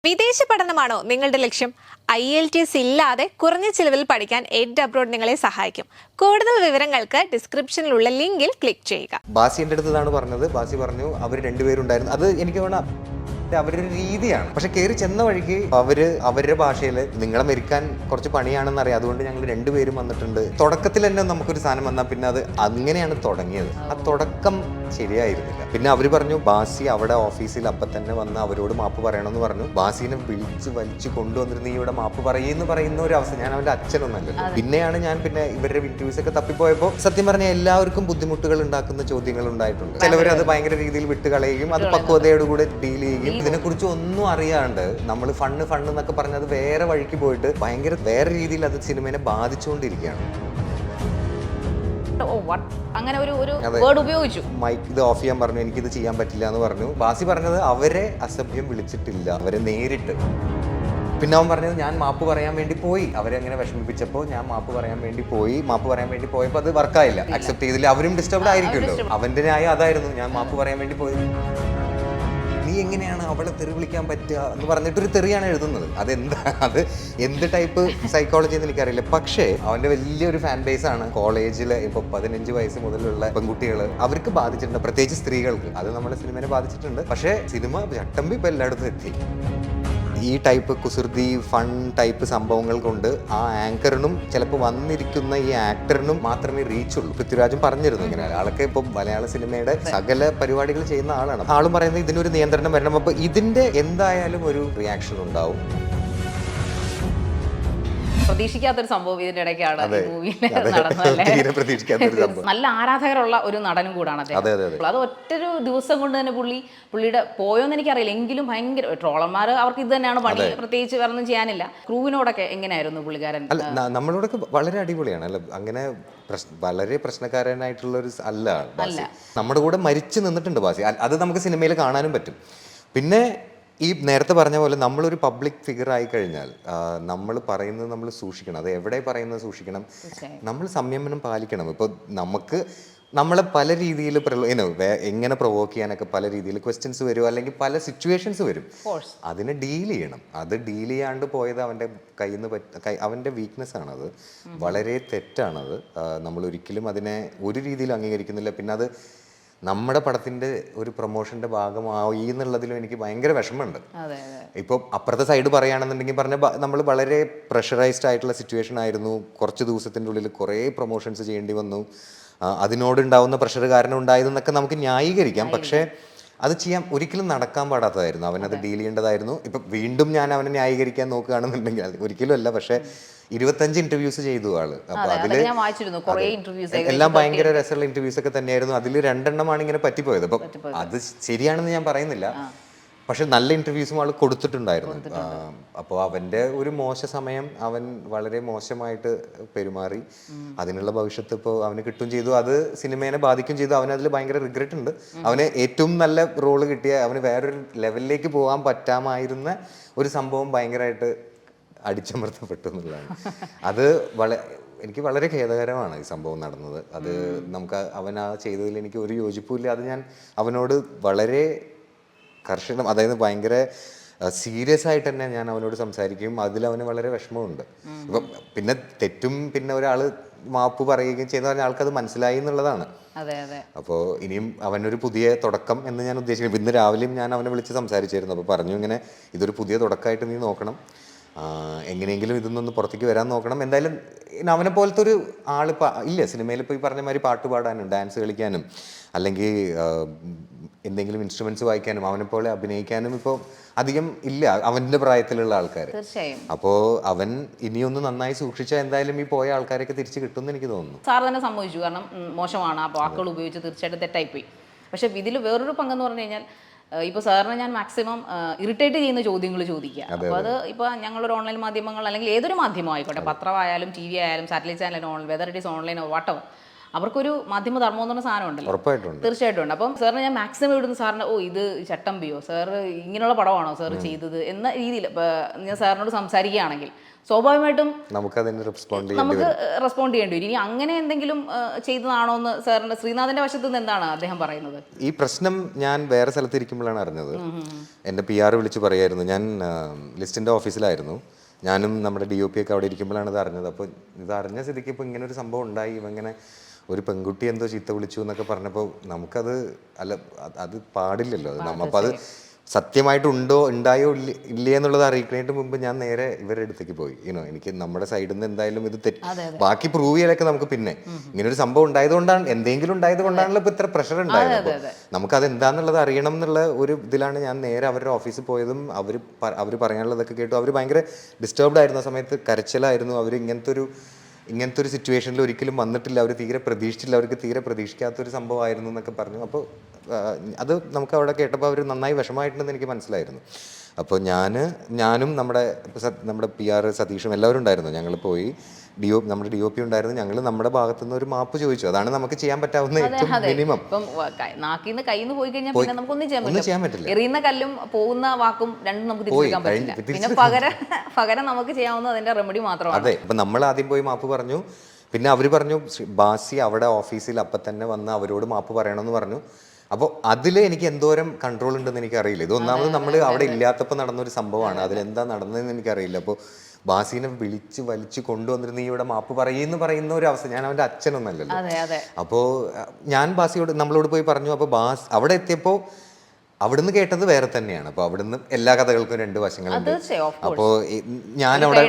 വിദേശ പഠനമാണോ നിങ്ങളുടെ ലക്ഷ്യം? IELTS ഇല്ലാതെ കുറഞ്ഞ ചിലവിൽ പഠിക്കാൻ എഡ് അബ്രോഡ് നിങ്ങളെ സഹായിക്കും. കൂടുതൽ വിവരങ്ങൾക്ക് ഡിസ്ക്രിപ്ഷനിലുള്ള ലിങ്കിൽ ക്ലിക്ക് ചെയ്യുക. ബാസിന്റെ അടുത്താണ് പറഞ്ഞത്. ബാസി പറഞ്ഞു അവർ രണ്ടുപേരുണ്ടായിരുന്നു. അത് എനിക്ക് വേണം അവരുടെ രീതിയാണ്. പക്ഷെ കയറി ചെന്ന വഴിക്ക് അവരുടെ ഭാഷയിൽ നിങ്ങളെ മെരിക്കാൻ കുറച്ച് പണിയാണെന്ന് അറിയാം, അതുകൊണ്ട് ഞങ്ങൾ രണ്ടുപേരും വന്നിട്ടുണ്ട്. തുടക്കത്തിൽ തന്നെ നമുക്കൊരു സാധനം വന്നാൽ പിന്നെ അത് അങ്ങനെയാണ് തുടങ്ങിയത്. ആ തുടക്കം ശരിയായിരുന്നില്ല. പിന്നെ അവർ പറഞ്ഞു ബാസി അവിടെ ഓഫീസിൽ അപ്പം തന്നെ വന്ന് അവരോട് മാപ്പ് പറയണമെന്ന് പറഞ്ഞു. ബാസിനെ വിളിച്ച് വലിച്ചു കൊണ്ടുവന്നിരുന്നു നീ ഇവിടെ മാപ്പ് പറയുന്ന ഒരു അവസ്ഥ. ഞാൻ അവന്റെ അച്ഛനൊന്നല്ല. പിന്നെയാണ് ഞാൻ ഇവരുടെ ഇന്റർവ്യൂസ് ഒക്കെ തപ്പിപ്പോയപ്പോൾ സത്യം പറഞ്ഞാൽ എല്ലാവർക്കും ബുദ്ധിമുട്ടുകൾ ഉണ്ടാക്കുന്ന ചോദ്യങ്ങൾ ഉണ്ടായിട്ടുണ്ട്. ചിലവർ അത് ഭയങ്കര രീതിയിൽ വിട്ടുകളയുകയും അത് പക്വതയോടുകൂടെ ഡീൽ ചെയ്യുകയും ഇതിനെക്കുറിച്ച് ഒന്നും അറിയാണ്ട് നമ്മൾ ഫണ്ണ് എന്നൊക്കെ പറഞ്ഞത് വേറെ വഴിക്ക് പോയിട്ട് ഭയങ്കര വേറെ രീതിയിൽ അത് സിനിമയെ ബാധിച്ചുകൊണ്ടിരിക്കുകയാണ്. അങ്ങനെ ഒരു വേർഡ് ഉപയോഗിച്ചു. മൈക്ക് ഇത് ഓഫ് ചെയ്യാൻ പറഞ്ഞു, എനിക്കിത് ചെയ്യാൻ പറ്റില്ല എന്ന് പറഞ്ഞു. ബാസി പറഞ്ഞത് അവരെ അസഭ്യം വിളിച്ചിട്ടില്ല, അവരെ നേരിട്ട്. പിന്നെ അവൻ പറഞ്ഞത് ഞാൻ മാപ്പ് പറയാൻ വേണ്ടി പോയി, അവരെ അങ്ങനെ വിഷമിപ്പിച്ചപ്പോൾ ഞാൻ മാപ്പ് പറയാൻ വേണ്ടി പോയപ്പോൾ അത് വർക്കായില്ല, അക്സെപ്റ്റ് ചെയ്തില്ല. അവരും ഡിസ്റ്റർബ്ഡ് ആയിരിക്കുമല്ലോ. അവന്റെ ന്യായം അതായിരുന്നു, ഞാൻ മാപ്പ് പറയാൻ വേണ്ടി പോയി. നീ എങ്ങനെയാണ് അവളെ തെറി വിളിക്കാൻ പറ്റുക എന്ന് പറഞ്ഞിട്ടൊരു തെറിയാണ് എഴുതുന്നത്. അത് എന്ത് ടൈപ്പ് സൈക്കോളജി എന്ന് എനിക്കറിയില്ല. പക്ഷേ അവന്റെ വലിയൊരു ഫാൻ ബേസ് ആണ് കോളേജിൽ. ഇപ്പൊ 15 വയസ്സ് മുതലുള്ള പെൺകുട്ടികൾ അവർക്ക് ബാധിച്ചിട്ടുണ്ട്, പ്രത്യേകിച്ച് സ്ത്രീകൾക്ക്. അത് നമ്മുടെ സിനിമയെ ബാധിച്ചിട്ടുണ്ട്. പക്ഷേ സിനിമ ചട്ടമ്പി ഇപ്പൊ എല്ലായിടത്തും എത്തി. ഈ ടൈപ്പ് കുസൃതി ഫൺ ടൈപ്പ് സംഭവങ്ങൾ കൊണ്ട് ആ ആങ്കറിനും ചിലപ്പോൾ വന്നിരിക്കുന്ന ഈ ആക്ടറിനും മാത്രമേ റീച്ച് ഉള്ളൂ. പൃഥ്വിരാജും പറഞ്ഞിരുന്നു ഇങ്ങനെ. ആളൊക്കെ ഇപ്പം മലയാള സിനിമയുടെ സകല പരിപാടികൾ ചെയ്യുന്ന ആളാണ്. ആളും പറയുന്നത് ഇതിനൊരു നിയന്ത്രണം വരണം. അപ്പൊ ഇതിന്റെ എന്തായാലും ഒരു റിയാക്ഷൻ ഉണ്ടാവും. പ്രതീക്ഷിക്കാത്തൊരു സംഭവം ഇതിന്റെ ഇടയ്ക്കാണ് ഈ മൂവിയിൽ നടന്നതല്ലേ. നല്ല ആരാധകരുള്ള ഒരു നടനും കൂടാണ് അദ്ദേഹം. അത് ഒറ്റൊരു ദിവസം കൊണ്ട് തന്നെ പുള്ളിയുടെ പോയോന്ന് എനിക്കറിയില്ല. എങ്കിലും ഭയങ്കര ട്രോളന്മാർ അവർക്ക് ഇത് തന്നെയാണ് പണി, പ്രത്യേകിച്ച് വേറെ ഒന്നും ചെയ്യാനില്ല. ക്രൂവിനോടൊക്കെ എങ്ങനെയായിരുന്നു പുള്ളിക്കാരൻ? നമ്മളോടൊക്കെ വളരെ അടിപൊളിയാണ്. അല്ല അങ്ങനെ വളരെ പ്രശ്നക്കാരനായിട്ടുള്ള ഒരു അല്ല. നമ്മുടെ കൂടെ മരിച്ചു നിന്നിട്ടുണ്ട് ബാസി. അത് നമുക്ക് സിനിമയിൽ കാണാനും പറ്റും. പിന്നെ ഈ നേരത്തെ പറഞ്ഞ പോലെ നമ്മളൊരു പബ്ലിക് ഫിഗർ ആയി കഴിഞ്ഞാൽ നമ്മൾ പറയുന്നത് നമ്മൾ സൂക്ഷിക്കണം. അത് എവിടെ പറയുന്നത് സൂക്ഷിക്കണം, നമ്മൾ സംയമനം പാലിക്കണം. ഇപ്പോൾ നമ്മളെ പല രീതിയിൽ എങ്ങനെ പ്രൊവോക്ക് ചെയ്യാനൊക്കെ പല രീതിയിൽ ക്വസ്റ്റ്യൻസ് വരും, അല്ലെങ്കിൽ പല സിറ്റുവേഷൻസ് വരും. അതിനെ ഡീൽ ചെയ്യണം. അത് ഡീൽ ചെയ്യാണ്ട് പോയത് അവൻ്റെ കയ്യിൽ നിന്ന് അവൻ്റെ വീക്ക്നെസ് ആണത്. വളരെ തെറ്റാണത്. നമ്മൾ ഒരിക്കലും അതിനെ ഒരു രീതിയിൽ അംഗീകരിക്കുന്നില്ല. പിന്നെ അത് നമ്മുടെ പടത്തിന്റെ ഒരു പ്രൊമോഷന്റെ ഭാഗമായി എന്നുള്ളതിലും എനിക്ക് ഭയങ്കര വിഷമമുണ്ട്. ഇപ്പോൾ അപ്പുറത്തെ സൈഡ് പറയുകയാണെന്നുണ്ടെങ്കിൽ നമ്മൾ വളരെ പ്രഷറൈസ്ഡ് ആയിട്ടുള്ള സിറ്റുവേഷൻ ആയിരുന്നു. കുറച്ച് ദിവസത്തിൻ്റെ ഉള്ളിൽ കുറേ പ്രൊമോഷൻസ് ചെയ്യേണ്ടി വന്നു. അതിനോടുണ്ടാവുന്ന പ്രഷർ കാരണം ഉണ്ടായതെന്നൊക്കെ നമുക്ക് ന്യായീകരിക്കാം. പക്ഷേ അത് ഒരിക്കലും നടക്കാൻ പാടാത്തതായിരുന്നു. അവനത് ഡീൽ ചെയ്യേണ്ടതായിരുന്നു. ഇപ്പം വീണ്ടും ഞാൻ അവനെ ന്യായീകരിക്കാൻ നോക്കുകയാണെന്നുണ്ടെങ്കിൽ ഒരിക്കലും അല്ല. പക്ഷേ 25 ഇന്റർവ്യൂസ് ചെയ്തു ആള്. അപ്പൊ അതില് എല്ലാം ഭയങ്കര രസമുള്ള ഇന്റർവ്യൂസ് ഒക്കെ തന്നെയായിരുന്നു. അതിൽ 2 എണ്ണമാണ് ഇങ്ങനെ പറ്റിപ്പോയത്. അപ്പൊ അത് ശരിയാണെന്ന് ഞാൻ പറയുന്നില്ല, പക്ഷെ നല്ല ഇന്റർവ്യൂസും ആൾ കൊടുത്തിട്ടുണ്ടായിരുന്നു. അപ്പോൾ അവന്റെ ഒരു മോശ സമയം അവൻ വളരെ മോശമായിട്ട് പെരുമാറി. അതിനുള്ള ഭവിഷ്യത്ത് ഇപ്പോൾ അവന് കിട്ടും ചെയ്തു. അത് സിനിമേനെ ബാധിക്കും ചെയ്തു. അവനതിൽ ഭയങ്കര റിഗ്രറ്റ് ഉണ്ട്. അവന് ഏറ്റവും നല്ല റോള് കിട്ടിയ, അവന് വേറൊരു ലെവലിലേക്ക് പോകാൻ പറ്റാമായിരുന്ന ഒരു സംഭവം ഭയങ്കരമായിട്ട് അടിച്ചമർത്തപ്പെട്ടു എന്നുള്ളതാണ്. അത് എനിക്ക് വളരെ ഖേദകരമാണ് ഈ സംഭവം നടന്നത്. അത് അവൻ ആ ചെയ്തതിൽ എനിക്ക് ഒരു യോജിപ്പുമില്ല. അത് ഞാൻ അവനോട് വളരെ കർശനം, അതായത് ഭയങ്കര സീരിയസ് ആയിട്ട് തന്നെ ഞാൻ അവനോട് സംസാരിക്കും. അതിലവന് വളരെ വിഷമമുണ്ട്. ഇപ്പം പിന്നെ തെറ്റും പിന്നെ ഒരാൾ മാപ്പ് പറയുകയും ചെയ്യുന്ന പറഞ്ഞാൽ ആൾക്കത് മനസ്സിലായി എന്നുള്ളതാണ്. അപ്പോൾ ഇനിയും അവനൊരു പുതിയ തുടക്കം എന്ന് ഞാൻ ഉദ്ദേശിക്കുന്നു. ഇന്ന് രാവിലെയും ഞാൻ അവനെ വിളിച്ച് സംസാരിച്ചായിരുന്നു. അപ്പോൾ പറഞ്ഞു ഇങ്ങനെ ഇതൊരു പുതിയ തുടക്കമായിട്ട് നീ നോക്കണം, എങ്ങനെയെങ്കിലും ഇതൊന്നൊന്ന് പുറത്തേക്ക് വരാൻ നോക്കണം. എന്തായാലും അവനെ പോലത്തെ ഒരു ആളിപ്പോൾ ഇല്ല സിനിമയിൽ. ഇപ്പോൾ ഈ പറഞ്ഞ മാതിരി പാട്ട് പാടാനും ഡാൻസ് കളിക്കാനും അല്ലെങ്കിൽ എന്തെങ്കിലും ഇൻസ്ട്രുമെന്റ്സ് വായിക്കാനും അവനെ പോലെ അഭിനയിക്കാനും ഇപ്പോൾ അധികം ഇല്ല അവൻ്റെ പ്രായത്തിലുള്ള ആൾക്കാർ. അപ്പോൾ അവൻ ഇനിയൊന്ന് നന്നായി സൂക്ഷിച്ചാൽ എന്തായാലും ഈ പോയ ആൾക്കാരൊക്കെ തിരിച്ച് കിട്ടുമെന്ന് എനിക്ക് തോന്നുന്നു. സാർ തന്നെ സമ്മതിച്ചു, കാരണം മോശമാണ് ആ വാക്കുകൾ ഉപയോഗിച്ച് തീർച്ചയായിട്ടും തെറ്റായിപ്പോയി. പക്ഷെ ഇതിൽ വേറൊരു പങ്കെന്ന് പറഞ്ഞു കഴിഞ്ഞാൽ ഇപ്പോൾ സാറിന് ഞാൻ മാക്സിമം ഇറിറ്റേറ്റ് ചെയ്യുന്ന ചോദ്യങ്ങൾ ചോദിക്കുക. അപ്പോൾ അത് ഇപ്പോൾ ഞങ്ങളൊരു ഓൺലൈൻ മാധ്യമങ്ങൾ അല്ലെങ്കിൽ ഏതൊരു മാധ്യമം ആയിക്കോട്ടെ, പത്രമായാലും TV ആയാലും satellite channel, whether it is online or whatever, അവർക്കൊരു മാധ്യമ ധർമ്മം എന്ന് പറഞ്ഞ സാധനം ഉണ്ടല്ലോ. ഉറപ്പായിട്ടുണ്ട്. തീർച്ചയായിട്ടും ഉണ്ട്. അപ്പം സാറിന് ഞാൻ മാക്സിമം ഇവിടുന്ന് സാറിന് ഇത് ചട്ടമ്പിയോ സാർ ഇങ്ങനെയുള്ള പടമാണോ സാർ ചെയ്തത് എന്ന രീതിയിൽ ഞാൻ സാറിനോട് സംസാരിക്കുകയാണെങ്കിൽ സ്വാഭാവികമായിട്ടും നമുക്ക് റെസ്പോണ്ട് ചെയ്യേണ്ടി വരും. ഇനി അങ്ങനെ എന്തെങ്കിലും ചെയ്തതാണോ എന്ന് സാറിന്റെ ശ്രീനാഥിന്റെ വശത്ത് നിന്ന് എന്താണ് അദ്ദേഹം പറയുന്നത്? ഈ പ്രശ്നം ഞാൻ വേറെ സ്ഥലത്ത് ഇരിക്കുമ്പോഴാണ് അറിഞ്ഞത്. എൻ്റെ PR വിളിച്ച് പറയായിരുന്നു. ഞാൻ ലിസ്റ്റിൻ്റെ ഓഫീസിലായിരുന്നു. ഞാനും നമ്മുടെ DOP ഒക്കെ അവിടെ ഇരിക്കുമ്പോഴാണ് ഇത് അറിഞ്ഞത്. അപ്പോൾ ഇത് അറിഞ്ഞ സ്ഥിതിക്ക് ഇപ്പോൾ ഇങ്ങനെ ഒരു സംഭവം ഉണ്ടായി, ഇങ്ങനെ ഒരു പെൺകുട്ടി എന്തോ ചീത്ത വിളിച്ചു എന്നൊക്കെ പറഞ്ഞപ്പോൾ നമുക്കത് അത് പാടില്ലല്ലോ. അപ്പോൾ അത് സത്യമായിട്ടുണ്ടോ ഉണ്ടായോ ഇല്ലേ എന്നുള്ളത് അറിയിക്കുന്നതിന് മുമ്പ് ഞാൻ നേരെ ഇവരുടെ അടുത്തേക്ക് പോയി. എനിക്ക് നമ്മുടെ സൈഡിൽ നിന്ന് എന്തായാലും ഇത് ബാക്കി പ്രൂവ് ചെയ്യലൊക്കെ നമുക്ക് പിന്നെ ഇങ്ങനെ ഒരു സംഭവം ഉണ്ടായതുകൊണ്ടാണ്, എന്തെങ്കിലും ഉണ്ടായത് കൊണ്ടാണല്ലോ ഇപ്പൊ ഇത്ര പ്രഷർ ഉണ്ടായത്. അപ്പോൾ നമുക്കത് എന്താന്നുള്ളത് അറിയണം എന്നുള്ള ഒരു ഇതിലാണ് ഞാൻ നേരെ അവരുടെ ഓഫീസിൽ പോയതും അവർ പറയാനുള്ളതൊക്കെ കേട്ടു. അവർ ഭയങ്കര ഡിസ്റ്റർബ്ഡ് ആയിരുന്നു ആ സമയത്ത്, കരച്ചിലായിരുന്നു. അവർ ഇങ്ങനത്തെ ഒരു സിറ്റുവേഷനിൽ ഒരിക്കലും വന്നിട്ടില്ല, അവർ തീരെ പ്രതീക്ഷിച്ചില്ല, അവർക്ക് തീരെ പ്രതീക്ഷിക്കാത്തൊരു സംഭവമായിരുന്നു എന്നൊക്കെ പറഞ്ഞു. അപ്പോൾ അത് നമുക്ക് അവിടെ കേട്ടപ്പോൾ അവർ നന്നായി വിഷമമായിട്ടുണ്ടെന്ന് എനിക്ക് മനസ്സിലായിരുന്നു. അപ്പോൾ ഞാനും നമ്മുടെ PR സതീഷും എല്ലാവരും ഉണ്ടായിരുന്നു. ഞങ്ങൾ പോയി നമ്മുടെ DOP ഉണ്ടായിരുന്നു. ഞങ്ങൾ നമ്മുടെ ഭാഗത്തുനിന്ന് ഒരു മാപ്പ് ചോദിച്ചു. അതാണ് നമുക്ക് ചെയ്യാൻ പറ്റാവുന്ന ഏറ്റവും മിനിമം. നാക്കിന്ന് കയ്യിന്ന് പോയി കഴിഞ്ഞാൽ പിന്നെ നമുക്കൊന്നും ചെയ്യാൻ പറ്റില്ല. എറിയുന്ന കല്ലും പോകുന്ന വാക്കും രണ്ടും നമുക്ക് തിരിച്ചെടുക്കാൻ പറ്റില്ല. പിന്നെ പകരം നമുക്ക് ചെയ്യാവുന്ന അതിന്റെ റെമഡി മാത്രമാണ്. അതെ. അപ്പം നമ്മൾ ആദ്യം പോയി മാപ്പ് പറഞ്ഞു. പിന്നെ അവർ പറഞ്ഞു ബാസി അവിടെ ഓഫീസിൽ അപ്പം തന്നെ വന്ന് അവരോട് മാപ്പ് പറയണമെന്ന് പറഞ്ഞു. അപ്പോൾ അതിൽ എനിക്ക് എന്തോരം കൺട്രോൾ ഉണ്ടെന്ന് എനിക്കറിയില്ല. ഇത് ഒന്നാമത് നമ്മൾ അവിടെ ഇല്ലാത്തപ്പോൾ നടന്നൊരു സംഭവമാണ്. അതിലെന്താ നടന്നതെന്ന് എനിക്കറിയില്ല. അപ്പോൾ ബാസിനെ വിളിച്ച് വലിച്ചു കൊണ്ടുവന്നിട്ട് നീ ഇവിടെ മാപ്പ് പറയുന്ന ഒരു അവസ്ഥ. ഞാൻ അവൻ്റെ അച്ഛനൊന്നല്ലല്ലോ. അപ്പോൾ ഞാൻ നമ്മളോട് പോയി പറഞ്ഞു. അപ്പോൾ അവിടെ എത്തിയപ്പോൾ അവിടുന്ന് കേട്ടത് വേറെ തന്നെയാണ്. അപ്പോൾ അവിടുന്ന് എല്ലാ കഥകൾക്കും രണ്ട് വശങ്ങളുണ്ട്. അപ്പോൾ ഞാൻ അവിടെ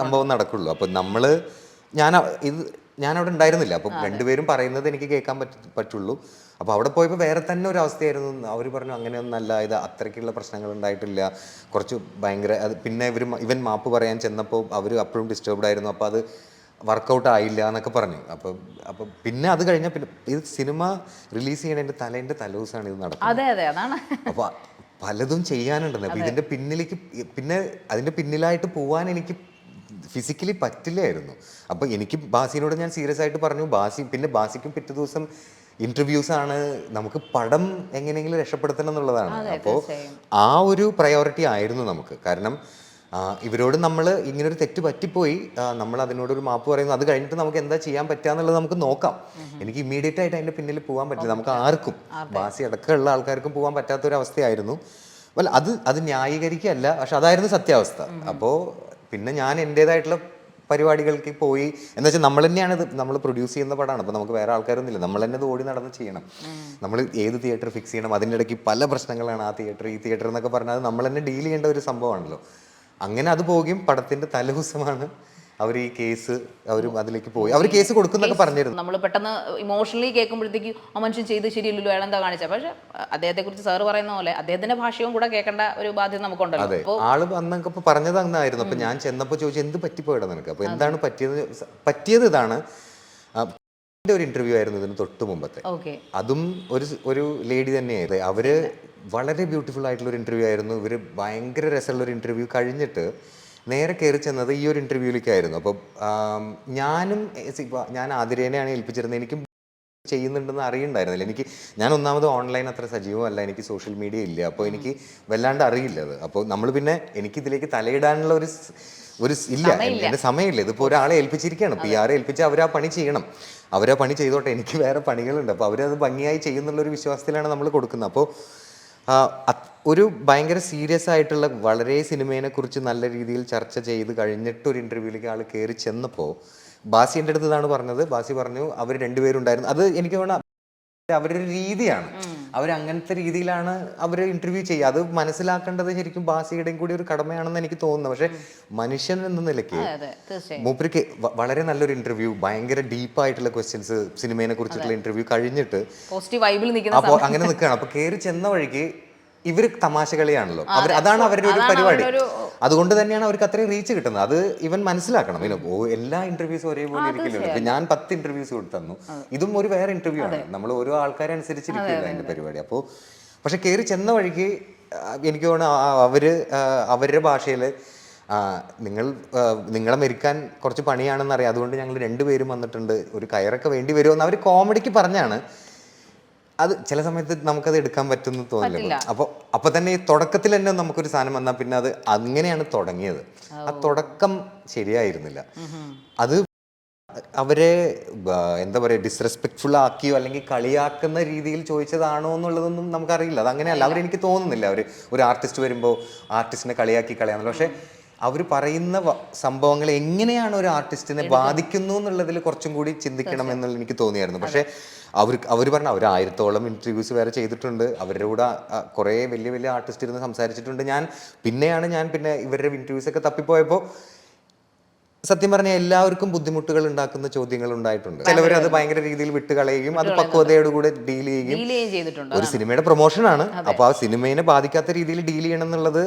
സംഭവം നടക്കുള്ളൂ. അപ്പോൾ ഞാൻ അവിടെ ഉണ്ടായിരുന്നില്ല. അപ്പം രണ്ടുപേരും പറയുന്നത് എനിക്ക് കേൾക്കാൻ പറ്റുള്ളൂ. അപ്പോൾ അവിടെ പോയപ്പോൾ വേറെ തന്നെ ഒരു അവസ്ഥയായിരുന്നു. അവർ പറഞ്ഞു അങ്ങനെയൊന്നല്ല, ഇത് അത്രയ്ക്കുള്ള പ്രശ്നങ്ങൾ ഉണ്ടായിട്ടില്ല, കുറച്ച് ഭയങ്കര പിന്നെ ഇവൻ മാപ്പ് പറയാൻ ചെന്നപ്പോൾ അവർ അപ്പോഴും ഡിസ്റ്റർബ്ഡ് ആയിരുന്നു. അപ്പോൾ അത് വർക്കൗട്ട് ആയില്ല എന്നൊക്കെ പറഞ്ഞു. അപ്പോൾ പിന്നെ അത് കഴിഞ്ഞാൽ പിന്നെ ഇത് സിനിമ റിലീസ് ചെയ്യണതിൻ്റെ തലേദിവസമാണ് ഇത് നടക്കുന്നത്. അപ്പോൾ പലതും ചെയ്യാനുണ്ടെന്ന്. അപ്പോൾ ഇതിൻ്റെ പിന്നിലേക്ക് പിന്നെ അതിൻ്റെ പിന്നിലായിട്ട് പോകാൻ എനിക്ക് ഫിസിക്കലി പറ്റില്ലായിരുന്നു. അപ്പോൾ എനിക്ക് ബാസിനോട് ഞാൻ സീരിയസ് ആയിട്ട് പറഞ്ഞു. ബാസിക്കും പിറ്റേ ദിവസം ഇൻ്റർവ്യൂസ് ആണ്, നമുക്ക് പടം എങ്ങനെയെങ്കിലും രക്ഷപ്പെടുത്തണം എന്നുള്ളതാണ്. അപ്പോൾ ആ ഒരു പ്രയോറിറ്റി ആയിരുന്നു നമുക്ക്. കാരണം ഇവരോട് നമ്മൾ ഇങ്ങനൊരു തെറ്റ് പറ്റിപ്പോയി, നമ്മൾ അതിനോടൊരു മാപ്പ് പറയുന്നു. അത് കഴിഞ്ഞിട്ട് നമുക്ക് എന്താ ചെയ്യാൻ പറ്റുക എന്നുള്ളത് നമുക്ക് നോക്കാം. എനിക്ക് ഇമ്മീഡിയറ്റ് ആയിട്ട് അതിൻ്റെ പിന്നിൽ പോകാൻ പറ്റില്ല. നമുക്ക് ആർക്കും, ബാസി അടക്കമുള്ള ആൾക്കാർക്കും പോകാൻ പറ്റാത്തൊരവസ്ഥയായിരുന്നു. അത് ന്യായീകരിക്കുകയല്ല, പക്ഷെ അതായിരുന്നു സത്യാവസ്ഥ. അപ്പോൾ പിന്നെ ഞാൻ എൻ്റേതായിട്ടുള്ള പരിപാടികൾക്ക് പോയി. എന്ന് വെച്ചാൽ നമ്മൾ തന്നെയാണ് നമ്മൾ പ്രൊഡ്യൂസ് ചെയ്യുന്ന പടമാണ്. അപ്പോൾ നമുക്ക് വേറെ ആൾക്കാരൊന്നുമില്ല, നമ്മൾ തന്നെ ഇത് ഓടി നടന്ന് ചെയ്യണം. നമ്മൾ ഏത് തിയേറ്റർ ഫിക്സ് ചെയ്യണം, അതിൻ്റെ ഇടയ്ക്ക് പല പ്രശ്നങ്ങളാണ്. ആ തിയേറ്റർ ഈ തിയേറ്റർ എന്നൊക്കെ പറഞ്ഞാൽ നമ്മൾ തന്നെ ഡീൽ ചെയ്യേണ്ട ഒരു സംഭവമാണല്ലോ. അങ്ങനെ അത് പോകും. പടത്തിൻ്റെ തലേദിവസമാണ് അവർ ഈ കേസ് അതിലേക്ക് പോയി. അവർ കേസ് കൊടുക്കുന്നൊക്കെ പറഞ്ഞിരുന്നു. നമ്മൾ പെട്ടെന്ന് ഇമോഷണലി കേൾക്കുമ്പോഴത്തേക്ക് ആ മനുഷ്യൻ ചെയ്ത് ശരിയല്ലല്ലോ, അയാൾ എന്താ കാണിച്ചത്. പക്ഷെ അദ്ദേഹത്തെ കുറിച്ച് സാറ് പറയുന്ന പോലെ അദ്ദേഹത്തിന്റെ ഭാഷയും കൂടെ കേൾക്കേണ്ട ഒരു ബാധ്യത നമുക്കുണ്ടല്ലോ. അതെ, ആള് അന്നൊക്കെ പറഞ്ഞത് അങ്ങനായിരുന്നു. അപ്പൊ ഞാൻ ചെന്നപ്പോൾ ചോദിച്ചു എന്ത് പറ്റിപ്പോയിടാ നിനക്ക്. അപ്പൊ എന്താണ് പറ്റിയത് ഇതാണ്. ഒരു ഇന്റർവ്യൂ ആയിരുന്നു ഇതിന് തൊട്ട് മുമ്പത്തെ. അതും ഒരു ലേഡി തന്നെയായിരുന്നു. അവര് വളരെ ബ്യൂട്ടിഫുൾ ആയിട്ടുള്ള ഒരു ഇന്റർവ്യൂ ആയിരുന്നു. ഇവര് ഭയങ്കര രസമുള്ള ഒരു ഇന്റർവ്യൂ കഴിഞ്ഞിട്ട് നേരെ കയറി ചെന്നത് ഈ ഒരു ഇന്റർവ്യൂവിലേക്കായിരുന്നു. അപ്പം ഞാൻ ആതിരേനെയാണ് ഏൽപ്പിച്ചിരുന്നത്. എനിക്കും ചെയ്യുന്നുണ്ടെന്ന് അറിയണ്ടായിരുന്നില്ല. ഞാൻ ഒന്നാമത് ഓൺലൈൻ അത്ര സജീവമല്ല, എനിക്ക് സോഷ്യൽ മീഡിയ ഇല്ല. അപ്പോൾ എനിക്ക് വല്ലാണ്ട് അറിയില്ല അത്. അപ്പോൾ നമ്മൾ പിന്നെ എനിക്കിതിലേക്ക് തലയിടാനുള്ള ഒരു ഇല്ല, എൻ്റെ സമയമില്ല. ഇതിപ്പോൾ ഒരാളെ ഏൽപ്പിച്ചിരിക്കുകയാണ്, PR ഏൽപ്പിച്ച് അവരാ പണി ചെയ്യണം. അവരാ പണി ചെയ്തോട്ടെ, എനിക്ക് വേറെ പണികളുണ്ട്. അപ്പോൾ അവരത് ഭംഗിയായി ചെയ്യുന്നുള്ളൊരു വിശ്വാസത്തിലാണ് നമ്മൾ കൊടുക്കുന്നത്. അപ്പോൾ ഒരു ഭയങ്കര സീരിയസ് ആയിട്ടുള്ള വളരെ സിനിമയെ കുറിച്ച് നല്ല രീതിയിൽ ചർച്ച ചെയ്ത് കഴിഞ്ഞിട്ട് ഒരു ഇൻ്റർവ്യൂവിലേക്ക് ആൾ കയറി ചെന്നപ്പോൾ ബാസിൻ്റെ അടുത്ത് ഇതാണ് പറഞ്ഞത്. ബാസി പറഞ്ഞു അവർ രണ്ടുപേരുണ്ടായിരുന്നു. അത് എനിക്ക് തോന്നുന്നു അവരൊരു രീതിയാണ്, അവരങ്ങനത്തെ രീതിയിലാണ് അവർ ഇൻ്റർവ്യൂ ചെയ്യുക. അത് മനസ്സിലാക്കേണ്ടത് ശരിക്കും ബാസിയുടെയും കൂടി ഒരു കടമയാണെന്ന് എനിക്ക് തോന്നുന്നു. പക്ഷെ മനുഷ്യൻ എന്ന നിലയ്ക്ക് മൂപ്പർക്ക് വളരെ നല്ലൊരു ഇൻ്റർവ്യൂ, ഭയങ്കര ഡീപ്പായിട്ടുള്ള ക്വസ്റ്റ്യൻസ്, സിനിമയെ കുറിച്ചിട്ടുള്ള ഇൻ്റർവ്യൂ കഴിഞ്ഞിട്ട് അപ്പോൾ അങ്ങനെ നിൽക്കുകയാണ്. അപ്പോൾ കയറി ചെന്ന വഴിക്ക് ഇവര് തമാശ കളിയാണല്ലോ, അതാണ് അവരുടെ ഒരു പരിപാടി. അതുകൊണ്ട് തന്നെയാണ് അവർക്ക് അത്രയും റീച്ച് കിട്ടുന്നത്. അത് ഇവൻ മനസ്സിലാക്കണം. എല്ലാ ഇന്റർവ്യൂസും ഒരേപോലെ ഇരിക്കില്ലല്ലോ. ഇപ്പൊ ഞാൻ 10 ഇന്റർവ്യൂസ് കൊടുത്തു, ഇതും ഒരു വേറെ ഇന്റർവ്യൂ ആണ്. നമ്മൾ ഓരോ ആൾക്കാരെ അനുസരിച്ചിരിക്കില്ല അതിന്റെ പരിപാടി. അപ്പോൾ പക്ഷെ കയറി ചെന്ന വഴിക്ക് എനിക്ക് തോന്നുന്നു അവരുടെ ഭാഷയിൽ നിങ്ങളെ മെരുക്കാൻ കുറച്ച് പണിയാണെന്ന് അറിയാം, അതുകൊണ്ട് ഞങ്ങൾ രണ്ടുപേരും വന്നിട്ടുണ്ട്, ഒരു കയറൊക്കെ വേണ്ടി വരുമെന്ന് അവർ കോമഡിക്ക് പറഞ്ഞാണ്. അത് ചില സമയത്ത് നമുക്കത് എടുക്കാൻ പറ്റുമെന്ന് തോന്നില്ല. അപ്പോൾ തന്നെ ഈ തുടക്കത്തിൽ തന്നെ നമുക്കൊരു സാധനം വന്നാൽ പിന്നെ അത് അങ്ങനെയാണ് തുടങ്ങിയത്. ആ തുടക്കം ശരിയായിരുന്നില്ല. അത് അവരെ എന്താ പറയുക, ഡിസ്റെസ്പെക്ട്ഫുൾ ആക്കിയോ അല്ലെങ്കിൽ കളിയാക്കുന്ന രീതിയിൽ ചോദിച്ചതാണോ എന്നുള്ളതൊന്നും നമുക്കറിയില്ല. അത് അങ്ങനെയല്ല, അവരെനിക്ക് തോന്നുന്നില്ല അവർ ഒരു ആർട്ടിസ്റ്റ് വരുമ്പോൾ ആർട്ടിസ്റ്റിനെ കളിയാക്കി കളയാന്നുള്ളത്. പക്ഷേ അവർ പറയുന്ന സംഭവങ്ങൾ എങ്ങനെയാണ് ഒരു ആർട്ടിസ്റ്റിനെ ബാധിക്കുന്നു എന്നുള്ളതിൽ കുറച്ചും കൂടി ചിന്തിക്കണം എന്നുള്ളത് എനിക്ക് തോന്നിയായിരുന്നു. പക്ഷേ അവർ പറഞ്ഞ അവർ 1000-ഓളം ഇൻ്റർവ്യൂസ് വേറെ ചെയ്തിട്ടുണ്ട്, അവരുടെ കൂടെ കുറേ വലിയ വലിയ ആർട്ടിസ്റ്റ് ഇരുന്ന് സംസാരിച്ചിട്ടുണ്ട്. ഞാൻ പിന്നെ ഇവരുടെ ഇൻ്റർവ്യൂസൊക്കെ തപ്പിപ്പോയപ്പോൾ സത്യം പറഞ്ഞാൽ എല്ലാവർക്കും ബുദ്ധിമുട്ടുകൾ ഉണ്ടാക്കുന്ന ചോദ്യങ്ങൾ ഉണ്ടായിട്ടുണ്ട്. ചിലവർ അത് ഭയങ്കര രീതിയിൽ വിട്ടുകളയുകയും അത് പക്വതയോടുകൂടെ ഡീൽ ചെയ്യുകയും. ഒരു സിനിമയുടെ പ്രൊമോഷനാണ്, അപ്പോൾ ആ സിനിമയെ ബാധിക്കാത്ത രീതിയിൽ ഡീൽ ചെയ്യണം എന്നുള്ളത്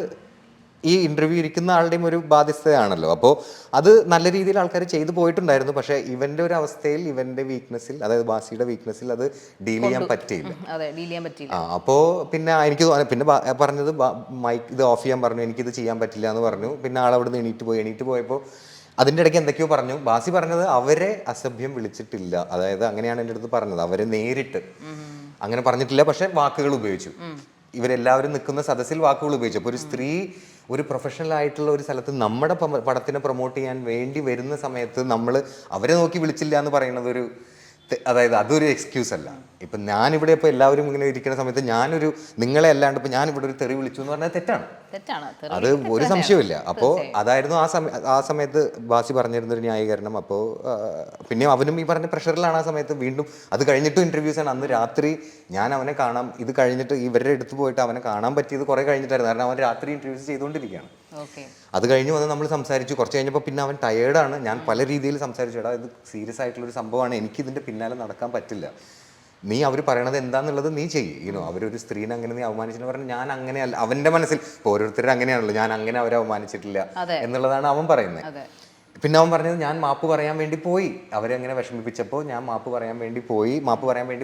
ഈ ഇന്റർവ്യൂ ഇരിക്കുന്ന ആളുടെയും ഒരു ബാധ്യതയാണല്ലോ. അപ്പോൾ അത് നല്ല രീതിയിൽ ആൾക്കാർ ചെയ്തു പോയിട്ടുണ്ടായിരുന്നു. പക്ഷേ ഇവന്റെ ഒരു അവസ്ഥയിൽ, ഇവന്റെ വീക്ക്നെസ്സിൽ, അതായത് ബാസിയുടെ വീക്ക്നെസ്സിൽ അത് ഡീൽ ചെയ്യാൻ പറ്റിയില്ല. അപ്പോൾ പിന്നെ എനിക്ക് പിന്നെ പറഞ്ഞത് മൈക്ക് ഇത് ഓഫ് ചെയ്യാൻ പറഞ്ഞു, എനിക്കിത് ചെയ്യാൻ പറ്റില്ല എന്ന് പറഞ്ഞു. പിന്നെ ആളവിടുന്ന് എണീറ്റ് പോയപ്പോൾ അതിൻ്റെ ഇടയ്ക്ക് എന്തൊക്കെയോ പറഞ്ഞു. ബാസി പറഞ്ഞത് അവരെ അസഭ്യം വിളിച്ചിട്ടില്ല, അതായത് അങ്ങനെയാണ് എൻ്റെ അടുത്ത് പറഞ്ഞത്. അവരെ നേരിട്ട് അങ്ങനെ പറഞ്ഞിട്ടില്ല, പക്ഷെ വാക്കുകൾ ഉപയോഗിച്ചു. ഇവരെല്ലാവരും നിൽക്കുന്ന സദസ്സിൽ വാക്കുകൾ ഉപയോഗിച്ചു. അപ്പോൾ ഒരു സ്ത്രീ ഒരു പ്രൊഫഷണൽ ആയിട്ടുള്ള ഒരു സ്ഥലത്ത് നമ്മുടെ പടത്തിനെ പ്രൊമോട്ട് ചെയ്യാൻ വേണ്ടി വരുന്ന സമയത്ത് നമ്മൾ അവരെ നോക്കി വിളിച്ചില്ല എന്ന് പറയുന്നത് അതായത് അതൊരു എക്സ്ക്യൂസ് അല്ല. ഇപ്പം ഞാനിവിടെ ഇപ്പോൾ എല്ലാവരും ഇങ്ങനെ ഇരിക്കുന്ന സമയത്ത് ഞാനൊരു നിങ്ങളെ അല്ലാണ്ട് ഇപ്പം ഞാനിവിടെ ഒരു തെറി വിളിച്ചു എന്ന് പറഞ്ഞാൽ തെറ്റാണ്. അത് ഒരു സംശയമില്ല. അപ്പോൾ അതായിരുന്നു ആ സമയത്ത് ബാസി പറഞ്ഞിരുന്നൊരു ന്യായീകരണം. അപ്പോൾ പിന്നെ അവനും ഈ പറഞ്ഞ പ്രഷറിലാണ് ആ സമയത്ത്. വീണ്ടും അത് കഴിഞ്ഞിട്ടും ഇൻ്റർവ്യൂസാണ്. അന്ന് രാത്രി ഞാൻ അവനെ കാണാം, ഇത് കഴിഞ്ഞിട്ട് ഇവരുടെ അടുത്ത് പോയിട്ട് അവനെ കാണാൻ പറ്റിയത് കുറേ കഴിഞ്ഞിട്ടായിരുന്നു. കാരണം അവൻ രാത്രി ഇൻ്റർവ്യൂസ് ചെയ്തുകൊണ്ടിരിക്കുകയാണ്. അത് കഴിഞ്ഞ് വന്ന് നമ്മൾ സംസാരിച്ചു. കുറച്ച് കഴിഞ്ഞപ്പോൾ പിന്നെ അവൻ ടയേർഡാണ്. ഞാൻ പല രീതിയിൽ സംസാരിച്ചു, എടാ ഇത് സീരിയസ് ആയിട്ടുള്ളൊരു സംഭവമാണ്, എനിക്കിതിൻ്റെ പിന്നാലെ നടക്കാൻ പറ്റില്ല, നീ അവർ പറയണത് എന്താണെന്നുള്ളത് നീ ചെയ്യണോ. അവരൊരു സ്ത്രീനെ അങ്ങനെ നീ അവമാനിച്ചെന്ന് പറഞ്ഞാൽ ഞാൻ അങ്ങനെയല്ല. അവൻ്റെ മനസ്സിൽ ഇപ്പോൾ ഓരോരുത്തരും അങ്ങനെയാണല്ലോ, ഞാൻ അങ്ങനെ അവരെ അവമാനിച്ചിട്ടില്ല എന്നുള്ളതാണ് അവൻ പറയുന്നത്. പിന്നെ അവൻ പറഞ്ഞത് ഞാൻ മാപ്പ് പറയാൻ വേണ്ടി പോയി, അവരെ അങ്ങനെ വിഷമിപ്പിച്ചപ്പോൾ ഞാൻ മാപ്പ് പറയാൻ വേണ്ടി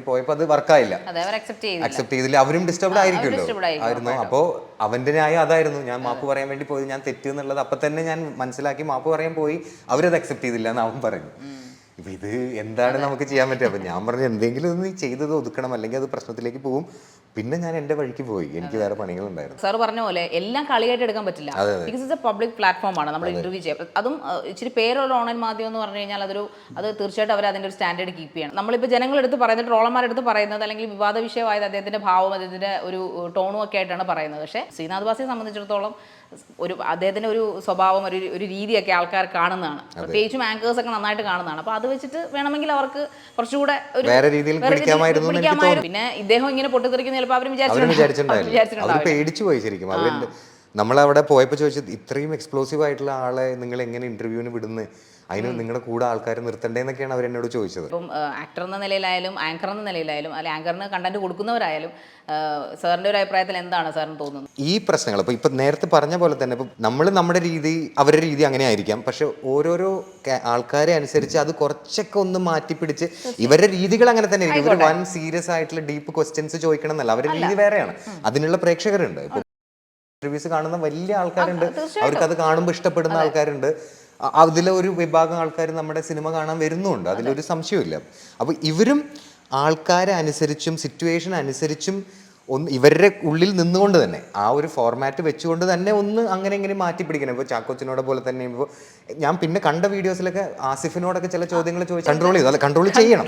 പോയപ്പോൾ അത് വർക്കായില്ല, അക്സെപ്റ്റ് ചെയ്തില്ല. അവരും ഡിസ്റ്റർബ്ഡ് ആയിരുന്നു. അപ്പോൾ അവൻ്റെ ന്യായം അതായിരുന്നു, ഞാൻ മാപ്പ് പറയാൻ വേണ്ടി പോയി, ഞാൻ തെറ്റ് എന്നുള്ളത് അപ്പം തന്നെ ഞാൻ മനസ്സിലാക്കി മാപ്പ് പറയാൻ പോയി, അവരത് അക്സെപ്റ്റ് ചെയ്തില്ല എന്ന് അവൻ പറഞ്ഞു. ഇപ്പം ഇത് എന്താണ് നമുക്ക് ചെയ്യാൻ പറ്റുക? അപ്പം ഞാൻ പറഞ്ഞു എന്തെങ്കിലും ഒന്ന് ചെയ്തത് ഒതുക്കണം, അല്ലെങ്കിൽ അത് പ്രശ്നത്തിലേക്ക് പോകും. പിന്നെ ഞാൻ എൻ്റെ വഴിക്ക് പോയി, എനിക്ക് വേറെ പണികളുണ്ടായിരുന്നു. സാർ പറഞ്ഞ പോലെ എല്ലാം കളിയായിട്ട് എടുക്കാൻ പറ്റില്ല. Because it's A public platform ആണ് നമ്മൾ ഇന്റർവ്യൂ ചെയ്യുക. അതും ഇച്ചിരി പേരുള്ള ഓൺലൈൻ മാധ്യമം എന്ന് പറഞ്ഞു കഴിഞ്ഞാൽ അത് തീർച്ചയായിട്ടും അവർ അതിൻ്റെ ഒരു സ്റ്റാൻഡേർഡ് കീപ്പ് ചെയ്യണം. നമ്മളിപ്പോൾ ജനങ്ങളെടുത്ത് പറയുന്നത്, ട്രോളന്മാരെടുത്ത് പറയുന്നത്, അല്ലെങ്കിൽ വിവാദ വിഷയമായത് അദ്ദേഹത്തിൻ്റെ ഭാവം, അദ്ദേഹത്തിൻ്റെ ഒരു ടോണും ഒക്കെ ആയിട്ടാണ് പറയുന്നത്. പക്ഷേ ശ്രീനാഥ് ബാസിയെ സംബന്ധിച്ചിടത്തോളം അദ്ദേഹത്തിൻ്റെ ഒരു സ്വഭാവം, ഒരു രീതിയൊക്കെ ആൾക്കാർ കാണുന്നതാണ്. പ്രത്യേകിച്ചും ആങ്കേഴ്സ് ഒക്കെ നന്നായിട്ട് കാണുന്നതാണ്. അപ്പോൾ അത് വെച്ചിട്ട് വേണമെങ്കിൽ അവർക്ക് കുറച്ചുകൂടെ പിന്നെ ഇദ്ദേഹം ഇങ്ങനെ പൊട്ടിത്തെറിക്കുന്ന ചിലപ്പോൾ അവർ വിചാരിച്ചിട്ടുണ്ടായിരുന്നു. പേടിച്ചു പോയി ശരിക്കും. നമ്മളവിടെ പോയപ്പോൾ ചോദിച്ചത് ഇത്രയും എക്സ്പ്ലോസീവ് ആയിട്ടുള്ള ആളെ നിങ്ങൾ എങ്ങനെ ഇന്റർവ്യൂവിന് വിടുന്നത്, അതിന് നിങ്ങളുടെ കൂടെ ആൾക്കാർ നിർത്തണ്ടേന്നൊക്കെയാണ് അവർ എന്നോട് ചോദിച്ചത്. ഇപ്പം ആക്ടർ എന്ന നിലയിലായാലും ആങ്കർ എന്ന നിലയിലായാലും അല്ലെങ്കിൽ ആങ്കറിന് കണ്ടന്റ് കൊടുക്കുന്നവരായാലും സാറിൻ്റെ ഒരു അഭിപ്രായത്തിൽ എന്താണ് സാറിന് തോന്നുന്നത് ഈ പ്രശ്നങ്ങൾ? ഇപ്പം നേരത്തെ പറഞ്ഞ പോലെ തന്നെ ഇപ്പം നമ്മൾ നമ്മുടെ രീതി, അവരുടെ രീതി അങ്ങനെ ആയിരിക്കാം. പക്ഷെ ഓരോരോ ആൾക്കാരെ അനുസരിച്ച് അത് കുറച്ചൊക്കെ ഒന്ന് മാറ്റിപ്പിടിച്ച് ഇവരുടെ രീതികൾ അങ്ങനെ തന്നെ ആയിരിക്കും. ഇവർ വൺ സീരിയസ് ആയിട്ടുള്ള ഡീപ്പ് ക്വസ്റ്റ്യൻസ് ചോദിക്കണം എന്നല്ല, അവരുടെ രീതി വേറെയാണ്. അതിനുള്ള പ്രേക്ഷകരുണ്ട്. ഇപ്പം ഇന്റർവ്യൂസ് കാണുന്ന വലിയ ആൾക്കാരുണ്ട്, അവർക്ക് അത് കാണുമ്പോൾ ഇഷ്ടപ്പെടുന്ന ആൾക്കാരുണ്ട്. അതിലെ ഒരു വിഭാഗം ആൾക്കാർ നമ്മുടെ സിനിമ കാണാൻ വരുന്നുണ്ട്, അതിലൊരു സംശയമില്ല. അപ്പോൾ ഇവരും ആൾക്കാരെ അനുസരിച്ചും സിറ്റുവേഷൻ അനുസരിച്ചും ഇവരുടെ ഉള്ളിൽ നിന്നുകൊണ്ട് തന്നെ ആ ഒരു ഫോർമാറ്റ് വെച്ചുകൊണ്ട് തന്നെ ഒന്ന് അങ്ങനെ ഇങ്ങനെ മാറ്റി പിടിക്കണം. ഇപ്പോൾ ചാക്കോച്ചനോടെ പോലെ തന്നെ ഇപ്പോൾ ഞാൻ പിന്നെ കണ്ട വീഡിയോസിലൊക്കെ ആസിഫിനോടൊക്കെ ചില ചോദ്യങ്ങൾ ചോദിച്ചു കൺട്രോൾ ചെയ്യണം.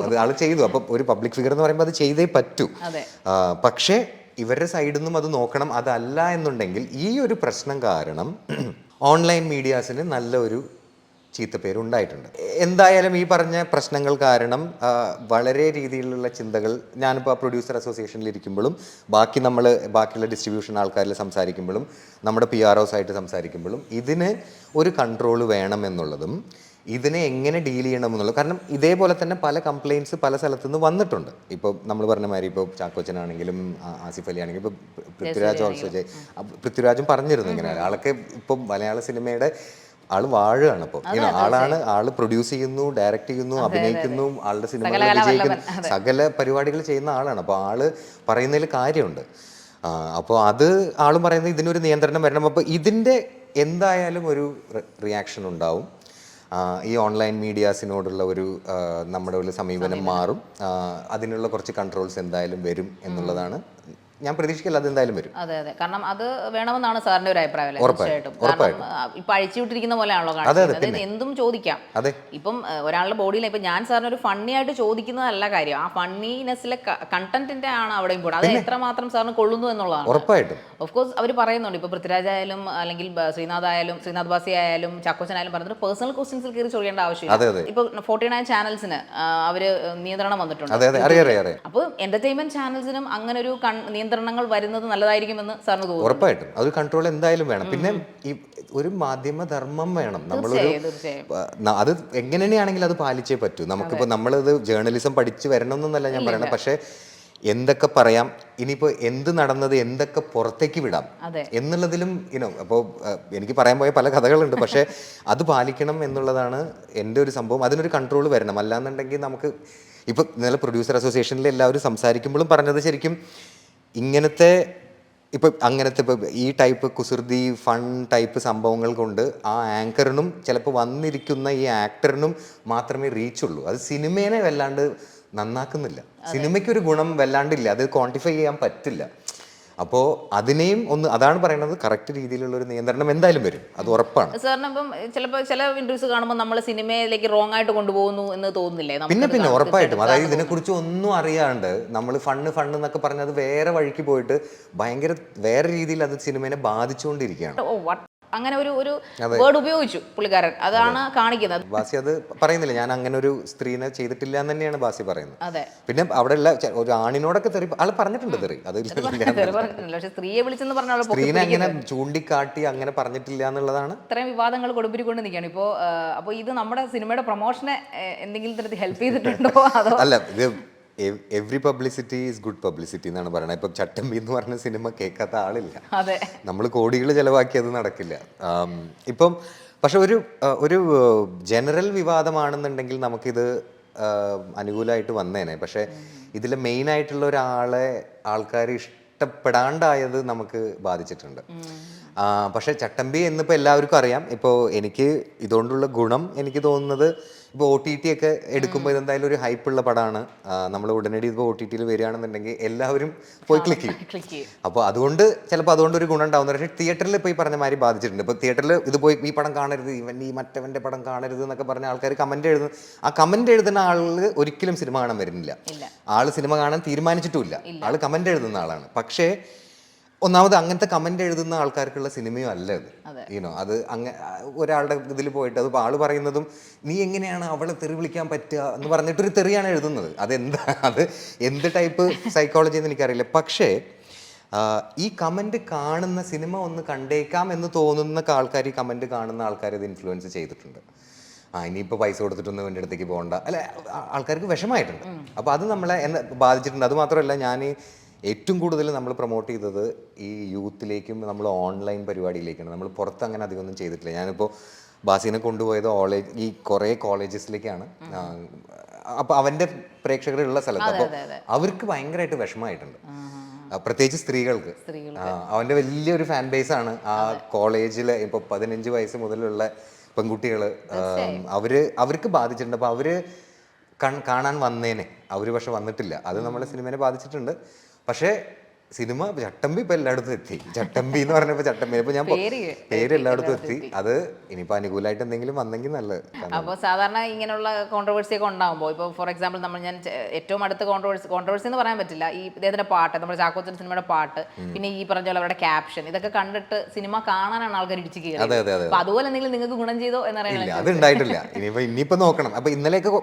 അത് ആൾ ചെയ്തു. അപ്പോൾ ഒരു പബ്ലിക് ഫിഗർ എന്ന് പറയുമ്പോൾ അത് ചെയ്തേ പറ്റൂ. പക്ഷേ ഇവരുടെ സൈഡിൽ നിന്നും അത് നോക്കണം. അതല്ല എന്നുണ്ടെങ്കിൽ ഈ ഒരു പ്രശ്നം കാരണം ഓൺലൈൻ മീഡിയാസിന് നല്ലൊരു ചീത്തപ്പേരുണ്ടായിട്ടുണ്ട്. എന്തായാലും ഈ പറഞ്ഞ പ്രശ്നങ്ങൾ കാരണം വളരെ രീതിയിലുള്ള ചിന്തകൾ ഞാനിപ്പോൾ പ്രൊഡ്യൂസർ അസോസിയേഷനിൽ ഇരിക്കുമ്പോഴും ബാക്കിയുള്ള ഡിസ്ട്രിബ്യൂഷൻ ആൾക്കാരിൽ സംസാരിക്കുമ്പോഴും നമ്മുടെ PROs ആയിട്ട് സംസാരിക്കുമ്പോഴും ഇതിന് ഒരു കൺട്രോൾ വേണം എന്നുള്ളതും ഇതിനെ എങ്ങനെ ഡീൽ ചെയ്യണം എന്നുള്ളത്. കാരണം ഇതേപോലെ തന്നെ പല കംപ്ലയിൻറ്റ്സ് പല സ്ഥലത്തു നിന്ന് വന്നിട്ടുണ്ട്. ഇപ്പോൾ നമ്മൾ പറഞ്ഞ മാതിരി ഇപ്പോൾ ചാക്കോച്ചനാണെങ്കിലും ആസിഫ് അലി ആണെങ്കിലും ഇപ്പോൾ പൃഥ്വിരാജും പറഞ്ഞിരുന്നു ഇങ്ങനെ ആളൊക്കെ ഇപ്പോൾ മലയാള സിനിമയുടെ ആള് വാഴുകയാണ്. ഇപ്പോൾ ആള് പ്രൊഡ്യൂസ് ചെയ്യുന്നു, ഡയറക്റ്റ് ചെയ്യുന്നു, അഭിനയിക്കുന്നു, ആളുടെ സിനിമകൾ വിജയിക്കുന്നു, സകല പരിപാടികൾ ചെയ്യുന്ന ആളാണ്. അപ്പോൾ ആള് പറയുന്നതിൽ കാര്യമുണ്ട്. അപ്പോൾ അത് ആളും പറയുന്നത് ഇതിനൊരു നിയന്ത്രണം വരണം. അപ്പോൾ ഇതിൻ്റെ എന്തായാലും ഒരു റിയാക്ഷൻ ഉണ്ടാവും. ഈ ഓൺലൈൻ മീഡിയാസിനോടുള്ള ഒരു നമ്മുടെ ഒരു സമീപനം മാറും. അതിനുള്ള കുറച്ച് കൺട്രോൾസ് എന്തായാലും വരും എന്നുള്ളതാണ് ഞാൻ പ്രതീക്ഷിക്കില്ല. അത് എന്തായാലും വരും. അതെ അതെ, കാരണം അത് വേണമെന്നാണ് സാറിന്റെ ഒരു അഭിപ്രായം. തീർച്ചയായിട്ടും. കാരണം ഇപ്പൊ അഴിച്ചുവിട്ടിരിക്കുന്ന പോലെയാണല്ലോ കാണിക്കുന്നത്. എന്തും ചോദിക്കാം. ഇപ്പം ഒരാളുടെ ബോഡിയിൽ ഇപ്പൊ ഞാൻ സാറിന് ഒരു ഫണ്ണി ആയിട്ട് ചോദിക്കുന്നതല്ല കാര്യം, ആ ഫണ്ണിനെസ്സിലെ കണ്ടന്റിന്റെ ആണ് അവിടെ ഇമ്പോർട്ടൻ. അത് എത്രമാത്രം സാറിന് കൊള്ളുന്നു എന്നുള്ളതാണ്. ഉറപ്പായിട്ടും. ഓഫ് കോഴ്സ് അവർ പറയുന്നുണ്ട്, ഇപ്പൊ പൃഥ്വിരാജ് ആയാലും അല്ലെങ്കിൽ ശ്രീനാഥ് ബാസി ആയാലും ചാക്കോച്ചൻ ആയാലും പറഞ്ഞിട്ട് പേഴ്സണൽ ക്വസ്റ്റ്യൻസിൽ കയറി ചൊറിയേണ്ട ആവശ്യമില്ല. ഇപ്പൊ 49 ചാനൽസിന് അവര് നിയന്ത്രണം വന്നിട്ടുണ്ട്. അപ്പൊ എന്റർടൈൻമെന്റ് ചാനൽസിനും അങ്ങനെ ഒരു നിയന്ത്രണങ്ങൾ വരുന്നത് നല്ലതായിരിക്കുമെന്ന് സാറിന് തോന്നുന്നു. ഉറപ്പായിട്ടും അതൊരു കൺട്രോൾ എന്തായാലും വേണം. പിന്നെ ഈ ഒരു മാധ്യമധർമ്മം വേണം. നമ്മളൊരു അത് എങ്ങനെയാണെങ്കിലും അത് പാലിച്ചേ പറ്റൂ. നമുക്കിപ്പോൾ നമ്മളത് ജേർണലിസം പഠിച്ചു വരണമെന്നല്ല ഞാൻ പറയണത്. പക്ഷേ എന്തൊക്കെ പറയാം, ഇനിയിപ്പോൾ എന്ത് നടന്നത് എന്തൊക്കെ പുറത്തേക്ക് വിടാം എന്നുള്ളതിലും അപ്പോൾ എനിക്ക് പറയാൻ പോയ പല കഥകളുണ്ട്. പക്ഷേ അത് പാലിക്കണം എന്നുള്ളതാണ് എൻ്റെ ഒരു സംഭവം. അതിനൊരു കൺട്രോൾ വരണം. അല്ലാന്നുണ്ടെങ്കിൽ നമുക്ക് ഇപ്പോൾ ഇന്നലെ പ്രൊഡ്യൂസർ അസോസിയേഷനിൽ എല്ലാവരും സംസാരിക്കുമ്പോഴും പറഞ്ഞത് ശരിക്കും ഇങ്ങനത്തെ അങ്ങനത്തെ ഈ ടൈപ്പ് കുസൃതി ഫൺ ടൈപ്പ് സംഭവങ്ങൾ കൊണ്ട് ആ ആങ്കറിനും ചിലപ്പോൾ വന്നിരിക്കുന്ന ഈ ആക്ടറിനും മാത്രമേ റീച്ചുള്ളൂ. അത് സിനിമേനെ വല്ലാണ്ട് നന്നാക്കുന്നില്ല. സിനിമയ്ക്കൊരു ഗുണം വല്ലാണ്ടില്ല. അത് ക്വാണ്ടിഫൈ ചെയ്യാൻ പറ്റില്ല. അപ്പോൾ അതിനെയും അതാണ് പറയുന്നത്, കറക്റ്റ് രീതിയിലുള്ള ഒരു നിയന്ത്രണം എന്തായാലും വരും. അത് ഉറപ്പാണ്. സാറിന് ഇപ്പം ചിലപ്പോൾ ചില ഇന്റർവ്യൂസ് കാണുമ്പോൾ നമ്മൾ സിനിമയിലേക്ക് റോങ് ആയിട്ട് കൊണ്ടുപോകുന്നു എന്ന് തോന്നുന്നില്ലേ? പിന്നെ ഉറപ്പായിട്ടും. അതായത് ഇതിനെക്കുറിച്ച് ഒന്നും അറിയാണ്ട് നമ്മൾ ഫണ്ണ് എന്നൊക്കെ പറഞ്ഞത് വേറെ വഴിക്ക് പോയിട്ട് ഭയങ്കര വേറെ രീതിയിൽ അത് സിനിമയെ ബാധിച്ചുകൊണ്ടിരിക്കുകയാണ്. അങ്ങനെ ഒരു വേർഡ് ഉപയോഗിച്ചു പുള്ളിക്കാരൻ, അതാണ് കാണിക്കുന്നത്. ബാസി അത് പറയുന്നില്ല, ഞാൻ അങ്ങനെ ഒരു സ്ത്രീനെ ചെയ്തിട്ടില്ല എന്ന് തന്നെയാണ് ബാസി പറയുന്നത്. അതെ. പിന്നെ അവിടെ ഉള്ള ഒരു ആണിനോടൊക്കെ തെറി ആള് പറഞ്ഞിട്ടുണ്ട്. തെറി അത് സ്ത്രീനെ അങ്ങനെ ചൂണ്ടിക്കാട്ടി അങ്ങനെ പറഞ്ഞിട്ടില്ല എന്നുള്ളതാണ്. ഇത്രയും വിവാദങ്ങൾ കൊടുമ്പിരിക്കൊണ്ട് നിൽക്കുകയാണ് ഇപ്പോ. അപ്പൊ ഇത് നമ്മുടെ സിനിമയുടെ പ്രൊമോഷനെ എന്തെങ്കിലും തരത്തിൽ ഹെൽപ്പ് ചെയ്തിട്ടുണ്ടോ? അതോ അല്ല, ഇത് every publicity is good publicity എന്നാണ് പറയുന്നത്. ഇപ്പം ചട്ടമ്പി എന്ന് പറഞ്ഞ സിനിമ കേൾക്കാത്ത ആളില്ല. നമ്മൾ കോടികൾ ചിലവാക്കി അത് നടക്കില്ല. ഇപ്പം പക്ഷെ ഒരു ജനറൽ വിവാദമാണെന്നുണ്ടെങ്കിൽ നമുക്കിത് അനുകൂലമായിട്ട് വന്നേനെ. പക്ഷെ ഇതിൽ മെയിൻ ആയിട്ടുള്ള ഒരാളെ ആൾക്കാർ ഇഷ്ടപ്പെടാണ്ടായത് നമുക്ക് ബാധിച്ചിട്ടുണ്ട്. പക്ഷെ ചട്ടമ്പി എന്നിപ്പോൾ എല്ലാവർക്കും അറിയാം. ഇപ്പോൾ എനിക്ക് ഇതുകൊണ്ടുള്ള ഗുണം എനിക്ക് തോന്നുന്നത്, ഇപ്പോൾ OTT ഒക്കെ എടുക്കുമ്പോൾ ഇതെന്തായാലും ഒരു ഹൈപ്പുള്ള പടമാണ്. നമ്മൾ ഉടനടി ഇപ്പോൾ OTT വരികയാണെന്നുണ്ടെങ്കിൽ എല്ലാവരും പോയി ക്ലിക്ക് ചെയ്യും. അപ്പോൾ ചിലപ്പോൾ അതുകൊണ്ടൊരു ഗുണം ഉണ്ടാവുന്നത്. പക്ഷേ തിയേറ്ററിൽ ഇപ്പോൾ ഈ പറഞ്ഞ മാതിരി ബാധിച്ചിട്ടുണ്ട്. ഇപ്പോൾ തിയേറ്ററിൽ ഇത് പോയി ഈ പടം കാണരുത്, ഈ മറ്റവൻ്റെ പടം കാണരുത് എന്നൊക്കെ പറഞ്ഞ ആൾക്കാർ കമൻറ്റ് എഴുതുന്നു. ആ കമൻറ്റ് എഴുതുന്ന ആള് ഒരിക്കലും സിനിമ കാണാൻ വരുന്നില്ല. ആള് സിനിമ കാണാൻ തീരുമാനിച്ചിട്ടുമില്ല. ആള് കമൻറ്റ് എഴുതുന്ന ആളാണ്. പക്ഷേ ഒന്നാമത് അങ്ങനത്തെ കമന്റ് എഴുതുന്ന ആൾക്കാർക്കുള്ള സിനിമയും അല്ല ഇത്. അത് ഒരാളുടെ ഇതിൽ പോയിട്ട് അത് ആള് പറയുന്നതും നീ എങ്ങനെയാണ് അവളെ തെറി വിളിക്കാൻ പറ്റുക എന്ന് പറഞ്ഞിട്ടൊരു തെറിയാണ് എഴുതുന്നത്. അത് എന്ത് ടൈപ്പ് സൈക്കോളജി എന്ന് എനിക്കറിയില്ല. പക്ഷേ ഈ കമന്റ് കാണുന്ന സിനിമ ഒന്ന് കണ്ടേക്കാം എന്ന് തോന്നുന്ന ആൾക്കാർ, ഈ കമന്റ് കാണുന്ന ആൾക്കാർ ഇത് ഇൻഫ്ലുവൻസ് ചെയ്തിട്ടുണ്ട്. ഇനിയിപ്പോൾ പൈസ കൊടുത്തിട്ടൊന്നും എൻ്റെ അടുത്തേക്ക് പോകണ്ട, അല്ല, ആൾക്കാർക്ക് വിഷമായിട്ടുണ്ട്. അപ്പോൾ അത് നമ്മളെ ബാധിച്ചിട്ടുണ്ട്. അത് മാത്രമല്ല, ഞാൻ ഏറ്റവും കൂടുതൽ നമ്മൾ പ്രൊമോട്ട് ചെയ്തത് ഈ യൂത്തിലേക്കും നമ്മൾ ഓൺലൈൻ പരിപാടിയിലേക്കാണ്. നമ്മൾ പുറത്ത് അങ്ങനെ അധികമൊന്നും ചെയ്തിട്ടില്ല. ഞാനിപ്പോൾ ബാസിനെ കൊണ്ടുപോയത് ഈ കുറേ കോളേജസിലേക്കാണ്. അപ്പോൾ അവൻ്റെ പ്രേക്ഷകരുള്ള സ്ഥലത്ത് അപ്പോൾ അവർക്ക് ഭയങ്കരമായിട്ട് വിഷമമായിട്ടുണ്ട്. പ്രത്യേകിച്ച് സ്ത്രീകൾക്ക്. അവൻ്റെ വലിയൊരു ഫാൻ ബേസാണ് ആ കോളേജിലെ. ഇപ്പോൾ 15 വയസ്സ് മുതലുള്ള പെൺകുട്ടികൾ, അവർക്ക് ബാധിച്ചിട്ടുണ്ട്. അപ്പോൾ അവർ കാണാൻ വന്നേനെ, അവർ പക്ഷെ വന്നിട്ടില്ല. അത് നമ്മളെ സിനിമയെ ബാധിച്ചിട്ടുണ്ട്. പക്ഷേ സിനിമ ചട്ടമ്പി ഇപ്പൊ എല്ലായിടത്തും എത്തി. ചട്ടമ്പി എന്ന് പറഞ്ഞപ്പോ ചട്ടമ്പി ഇപ്പൊ ഞാൻ പേര് എല്ലായിടത്തും എത്തി. അത് ഇനിയിപ്പോ അനുകൂലമായിട്ട് എന്തെങ്കിലും വന്നെങ്കിൽ നല്ലത്. അപ്പോൾ സാധാരണ ഇങ്ങനെയുള്ള കോൺട്രവേഴ്സി ഒക്കെ ഉണ്ടാകുമ്പോൾ, ഇപ്പോൾ ഫോർ എക്സാമ്പിൾ ഞാൻ ഏറ്റവും അടുത്ത കോൺട്രവേഴ്സി എന്ന് പറയാൻ പറ്റില്ല, ഈ ഇദ്ദേഹത്തിന്റെ പാട്ട്, നമ്മുടെ ചാക്കോച്ചൻ സിനിമയുടെ പാട്ട്, പിന്നെ ഈ പറഞ്ഞ പോലെ അവരുടെ ക്യാപ്ഷൻ, ഇതൊക്കെ കണ്ടിട്ട് സിനിമ കാണാനാണ് ആൾക്കാർ ഇടിച്ചു കയറി. അപ്പൊ അതുപോലെ എന്തെങ്കിലും നിങ്ങൾക്ക് ഗുണം ചെയ്തോ എന്നറിയാൻ? അത് ഉണ്ടായിട്ടില്ല. ഇനിയിപ്പോ നോക്കണം. അപ്പൊ ഇന്നലെയൊക്കെ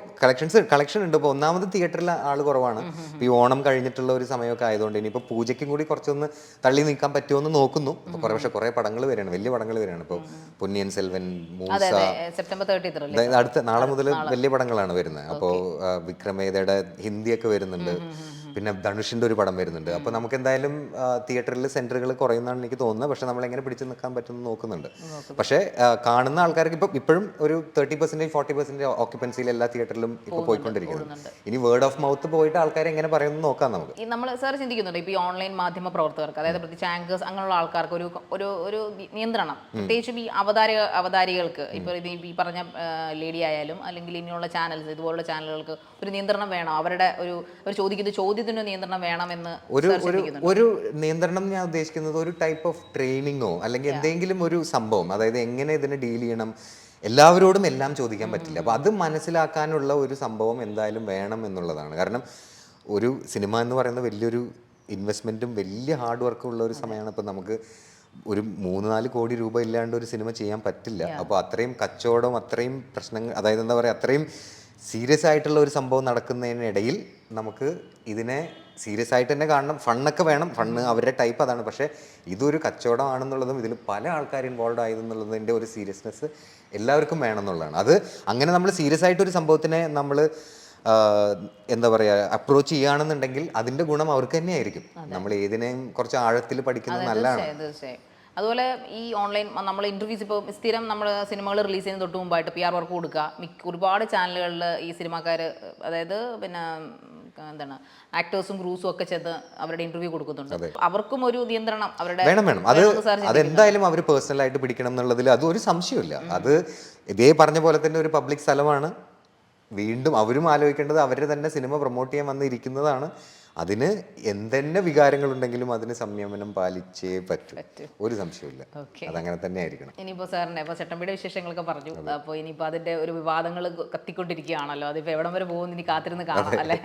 കളക്ഷൻ ഉണ്ട്. ഇപ്പൊ ഒന്നാമത് തിയേറ്ററിൽ ആള് കുറവാണ്. ഈ ഓണം കഴിഞ്ഞിട്ടുള്ള ഒരു സമയമൊക്കെ ആയതുകൊണ്ട് ഇനിയിപ്പോ പൂജയ്ക്കും കൂടി കുറച്ചൊന്ന് തള്ളി നീക്കാൻ പറ്റുമോ എന്ന് നോക്കുന്നു. പക്ഷെ കുറെ പടങ്ങൾ വരികയാണ്, വലിയ പടങ്ങൾ വരികയാണ്. ഇപ്പോൾ പൊന്നിയൻ സെൽവൻ, മൂസ, സെപ്റ്റംബർ 30 അടുത്ത നാളെ മുതൽ വലിയ പടങ്ങളാണ് വരുന്നത്. അപ്പോൾ വിക്രമേതയുടെ ഹിന്ദിയൊക്കെ വരുന്നുണ്ട്. പിന്നെ ധനുഷിൻ്റെ ഒരു പടം വരുന്നുണ്ട്. അപ്പോൾ നമുക്ക് എന്തായാലും തിയേറ്ററിൽ സെൻറ്ററുകൾ കുറയുന്നതാണ് എനിക്ക് തോന്നുന്നത്. പക്ഷേ നമ്മൾ എങ്ങനെ പിടിച്ചു നിൽക്കാൻ പറ്റുമെന്ന് നോക്കുന്നുണ്ട്. പക്ഷേ കാണുന്ന ആൾക്കാർക്ക് ഇപ്പോഴും ഒരു 30% 40% ഓക്യുപ്പൻസിയിൽ എല്ലാ തിയേറ്ററിലും ഇപ്പോൾ പോയിക്കൊണ്ടിരിക്കുന്നുണ്ട്. ഇനി വേർഡ് ഓഫ് മൗത്ത് പോയിട്ട് ആൾക്കാർ എങ്ങനെ പറയുമെന്ന് നോക്കാം നമുക്ക്. ഈ നമ്മൾ സാർ ചിന്തിക്കുന്നുണ്ട് ഇപ്പോൾ ഈ ഓൺലൈൻ മാധ്യമ പ്രവർത്തകർക്ക്, അതായത് പ്രത്യേകിച്ച് ആങ്കേഴ്സ് അങ്ങനെയുള്ള ആൾക്കാർക്ക് ഒരു നിയന്ത്രണം, പ്രത്യേകിച്ചും ഈ അവതാരികൾക്ക്, ഇപ്പോൾ ഇത് ഈ പറഞ്ഞ ലേഡി ആയാലും അല്ലെങ്കിൽ ഇനിയുള്ള ചാനൽസ്, ഇതുപോലുള്ള ചാനലുകൾക്ക് ഒരു നിയന്ത്രണം വേണം. അവരുടെ ഒരു ചോദിക്കുന്ന ചോദ്യത്തിന് നിയന്ത്രണം വേണമെന്ന് ഒരു നിയന്ത്രണം ഞാൻ ഉദ്ദേശിക്കുന്നത് ഒരു ടൈപ്പ് ഓഫ് ട്രെയിനിങ്ങോ അല്ലെങ്കിൽ എന്തെങ്കിലും ഒരു സംഭവം, അതായത് എങ്ങനെ ഇതിനെ ഡീൽ ചെയ്യണം. എല്ലാവരോടും എല്ലാം ചോദിക്കാൻ പറ്റില്ല. അപ്പോൾ അത് മനസ്സിലാക്കാനുള്ള ഒരു സംഭവം എന്തായാലും വേണം എന്നുള്ളതാണ്. കാരണം ഒരു സിനിമ എന്ന് പറയുന്നത് വലിയൊരു ഇൻവെസ്റ്റ്മെൻറ്റും വലിയ ഹാർഡ് വർക്കും ഉള്ള ഒരു സമയമാണ്. ഇപ്പോൾ നമുക്ക് ഒരു 3-4 കോടി രൂപ ഇല്ലാണ്ട് ഒരു സിനിമ ചെയ്യാൻ പറ്റില്ല. അപ്പോൾ അത്രയും കച്ചവടം, അത്രയും പ്രശ്നങ്ങൾ, അതായത് എന്താ പറയുക, അത്രയും സീരിയസ് ആയിട്ടുള്ള ഒരു സംഭവം നടക്കുന്നതിനിടയിൽ നമുക്ക് ഇതിനെ സീരിയസ് ആയിട്ട് തന്നെ കാണണം. ഫണ്ണൊക്കെ വേണം, ഫണ്ണ് അവരുടെ ടൈപ്പ് അതാണ്. പക്ഷേ ഇതൊരു കച്ചവടമാണെന്നുള്ളതും ഇതിൽ പല ആൾക്കാർ ഇൻവോൾവ് ആയതെന്നുള്ളതിൻ്റെ ഒരു സീരിയസ്നെസ് എല്ലാവർക്കും വേണമെന്നുള്ളതാണ്. അത് അങ്ങനെ നമ്മൾ സീരിയസ് ആയിട്ടൊരു സംഭവത്തിനെ നമ്മൾ എന്താ പറയുക അപ്രോച്ച് ചെയ്യുകയാണെന്നുണ്ടെങ്കിൽ അതിൻ്റെ ഗുണം അവർക്ക് തന്നെയായിരിക്കും. നമ്മൾ ഏതിനെയും കുറച്ച് ആഴത്തിൽ പഠിക്കുന്നത് നല്ലതാണ്. തീർച്ചയായും. അതുപോലെ ഈ ഓൺലൈൻ നമ്മൾ ഇൻ്റർവ്യൂസ് ഇപ്പോൾ സ്ഥിരം നമ്മൾ സിനിമകൾ റിലീസ് ചെയ്യുന്ന തൊട്ട് മുമ്പായിട്ട് PR വർക്ക് കൊടുക്കുക. ഒരുപാട് ചാനലുകളിൽ ഈ സിനിമാക്കാർ, അതായത് പിന്നെ എന്താണ് ആക്ടേഴ്സും ക്രൂസും ഒക്കെ ചെന്ന് അവരുടെ ഇൻ്റർവ്യൂ കൊടുക്കുന്നുണ്ട്. അവർക്കും ഒരു നിയന്ത്രണം അവരുടെ വേണം. അതെന്തായാലും അവർ പേഴ്സണലായിട്ട് പിടിക്കണം എന്നുള്ളതിൽ അതൊരു സംശയമില്ല. അത് ഇതേ പറഞ്ഞ പോലെ തന്നെ ഒരു പബ്ലിക് സ്ഥലമാണ്. വീണ്ടും അവരും ആലോചിക്കേണ്ടത് അവരുടെ തന്നെ സിനിമ പ്രൊമോട്ട് ചെയ്യാൻ വന്നിരിക്കുന്നതാണ്. അതിന് എന്തെന്നെ വികാരങ്ങളുണ്ടെങ്കിലും അതിന് സംയമനം പാലിച്ചേ പറ്റൂ. ഒരു സംശയമില്ല. അതങ്ങനെ തന്നെ ആയിരിക്കണം. ഇനിയിപ്പോൾ സാറിൻ്റെ ഇപ്പോൾ ചട്ടമ്പിയുടെ വിശേഷങ്ങളൊക്കെ പറഞ്ഞു. അപ്പോൾ ഇനിയിപ്പോൾ അതിൻ്റെ ഒരു വിവാദങ്ങൾ കത്തിക്കൊണ്ടിരിക്കുകയാണല്ലോ. അതിപ്പോൾ എവിടം വരെ പോകുമെന്ന് ഇനി കാത്തിരുന്ന് കാണാം അല്ലേ?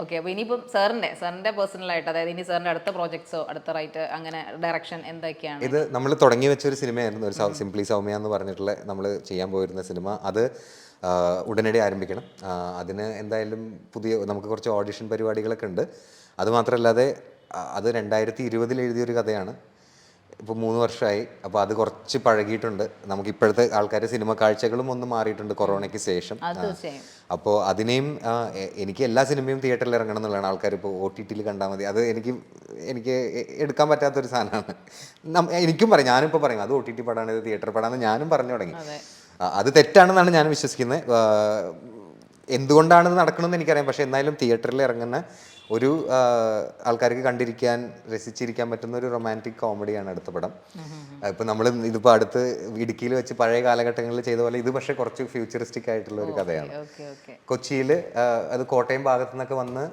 ഓക്കെ. അപ്പോൾ ഇനിയിപ്പം സാറിൻ്റെ പേഴ്സണലായിട്ട്, അതായത് ഇനി സാറിൻ്റെ അടുത്ത പ്രോജക്ട്സോ അടുത്ത റൈറ്റ് അങ്ങനെ ഡയറക്ഷൻ എന്തൊക്കെയാണ്? ഇത് നമ്മൾ തുടങ്ങി വെച്ചൊരു സിനിമയായിരുന്നു, ഒരു സിംപ്ലി സൗമ്യ എന്ന് പറഞ്ഞിട്ടുള്ള നമ്മൾ ചെയ്യാൻ പോയിരുന്ന സിനിമ. അത് ഉടനടി ആരംഭിക്കണം. അതിന് എന്തായാലും നമുക്ക് കുറച്ച് ഓഡിഷൻ പരിപാടികളൊക്കെ ഉണ്ട്. അതുമാത്രമല്ലാതെ അത് 2020 എഴുതിയൊരു കഥയാണ്. ഇപ്പോൾ 3 വർഷമായി. അപ്പോൾ അത് കുറച്ച് പഴകിയിട്ടുണ്ട്. നമുക്ക് ഇപ്പോഴത്തെ ആൾക്കാരുടെ സിനിമ കാഴ്ചകളും ഒന്ന് മാറിയിട്ടുണ്ട് കൊറോണയ്ക്ക് ശേഷം. അപ്പോൾ അതിനെയും എനിക്ക് എല്ലാ സിനിമയും തിയേറ്ററിൽ ഇറങ്ങണം എന്നുള്ളതാണ്. ആൾക്കാർ ഇപ്പോൾ OTT കണ്ടാൽ മതി. അത് എനിക്ക് എടുക്കാൻ പറ്റാത്തൊരു സാധനമാണ്. എനിക്കും പറയും, ഞാനിപ്പോൾ പറയും അത് OTT പടമാണ്, ഇത് തിയേറ്റർ പടമാണെന്ന് ഞാനും പറഞ്ഞു തുടങ്ങി. അത് തെറ്റാണെന്നാണ് ഞാൻ വിശ്വസിക്കുന്നത്. എന്തുകൊണ്ടാണത് നടക്കണമെന്ന് എനിക്കറിയാം. പക്ഷേ എന്നാലും തിയേറ്ററിൽ ഇറങ്ങുന്ന ഒരു ആൾക്കാർക്ക് കണ്ടിരിക്കാൻ, രസിച്ചിരിക്കാൻ പറ്റുന്ന ഒരു റൊമാൻറ്റിക് കോമഡിയാണ് അടുത്ത പടം. ഇപ്പം നമ്മൾ ഇതിപ്പോൾ അടുത്ത് ഇടുക്കിയിൽ വെച്ച് പഴയ കാലഘട്ടങ്ങളിൽ ചെയ്ത പോലെ ഇത് പക്ഷേ കുറച്ച് ഫ്യൂച്ചറിസ്റ്റിക് ആയിട്ടുള്ള ഒരു കഥയാണ്. കൊച്ചിയിൽ, അത് കോട്ടയം ഭാഗത്തു നിന്നൊക്കെ വന്ന്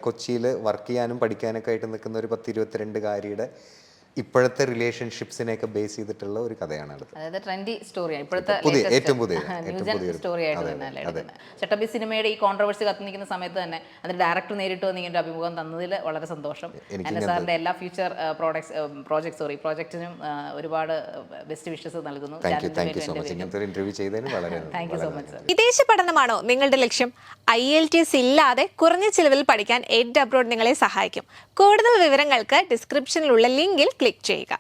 കൊച്ചിയിൽ വർക്ക് ചെയ്യാനും പഠിക്കാനൊക്കെ ആയിട്ട് നിൽക്കുന്ന ഒരു 10-22കാരിയുടെ ഇപ്പോഴത്തെ റിലേഷൻഷിപ്സിനെയൊക്കെ ബേസ് ചെയ്തിട്ടുള്ള ഒരു കഥയാണ് അടുത്ത്. അതായത് ട്രെൻഡി സ്റ്റോറിയാണ്, ഇപ്പോഴത്തെ ഏറ്റവും പുതിയ സ്റ്റോറി ആയിട്ട് തന്നെ. ചട്ടമ്പി സിനിമയുടെ ഈ കോൺട്രവേഴ്സി കത്തി നിൽക്കുന്ന സമയത്ത് തന്നെ അതിന്റെ ഡയറക്ടർ നേരിട്ട് വന്ന് ഇങ്ങനെ അഭിമുഖം തന്നതിൽ വളരെ സന്തോഷം. സാറിന്റെ എല്ലാ ഫ്യൂച്ചർ പ്രോജക്റ്റിനും ഒരുപാട് ബെസ്റ്റ് വിഷസ് നൽകുന്നു. വിദേശ പഠനമാണോ നിങ്ങളുടെ ലക്ഷ്യം? IELTS ഇല്ലാതെ കുറഞ്ഞ ചിലവിൽ പഠിക്കാൻ എഡ് അബ്രോഡ് നിങ്ങളെ സഹായിക്കും. കൂടുതൽ വിവരങ്ങൾക്ക് ഡിസ്ക്രിപ്ഷനിലുള്ള ലിങ്കിൽ ക്ലിക്ക് ചെയ്യുക.